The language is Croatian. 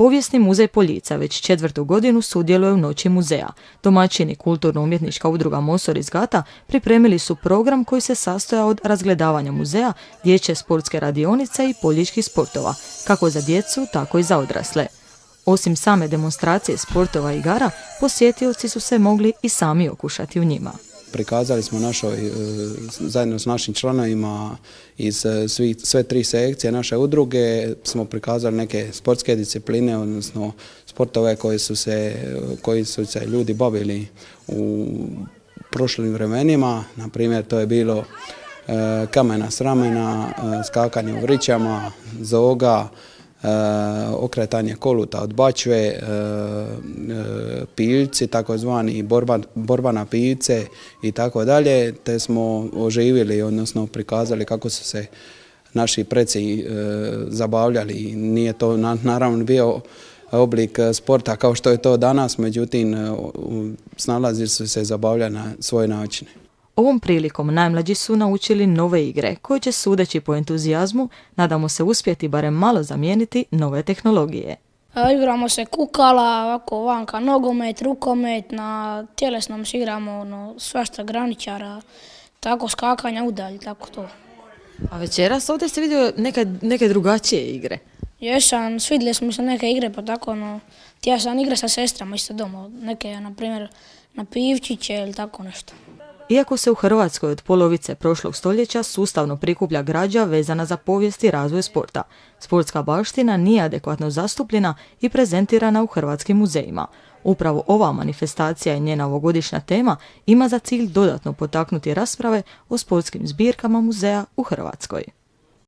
Povijesni muzej Poljica već 4. godinu sudjeluje u Noći muzeja. Domaćini kulturno-umjetnička udruga Mosor iz Gata pripremili su program koji se sastoja od razgledavanja muzeja, dječje sportske radionice i poljičkih sportova, kako za djecu, tako i za odrasle. Osim same demonstracije sportova i igara, posjetioci su se mogli i sami okušati u njima. Prikazali smo zajedno s našim članovima iz sve 3 sekcije naše udruge smo prikazali neke sportske discipline, odnosno sportove koji su se ljudi bavili u prošlim vremenima. Na primjer, to je bilo kamena s ramena, skakanje u vrićama, zoga, okretanje koluta od bačve, piljci, takozvani borba na piljce i tako dalje, te smo oživjeli, odnosno prikazali kako su se naši preci zabavljali. Nije to naravno bio oblik sporta kao što je to danas, međutim snalazili su se zabavljati na svoje načine. Ovom prilikom najmlađi su naučili nove igre koje će, sudeći po entuzijazmu, nadamo se uspjeti barem malo zamijeniti nove tehnologije. Igramo se kukala, ovako vanka nogomet, rukomet, na tjelesnom se igramo svašta graničara, tako skakanja udalji, tako to. A večeras ovdje ste vidio neke drugačije igre? Jesam, svidjeli smo se neke igre, pa tako ja sam igra sa sestrama isto doma, neke, na primjer, na pivčiće ili tako nešto. Iako se u Hrvatskoj od polovice prošlog stoljeća sustavno prikuplja građa vezana za povijest i razvoj sporta, sportska baština nije adekvatno zastupljena i prezentirana u hrvatskim muzejima. Upravo ova manifestacija i njena ovogodišnja tema ima za cilj dodatno potaknuti rasprave o sportskim zbirkama muzeja u Hrvatskoj.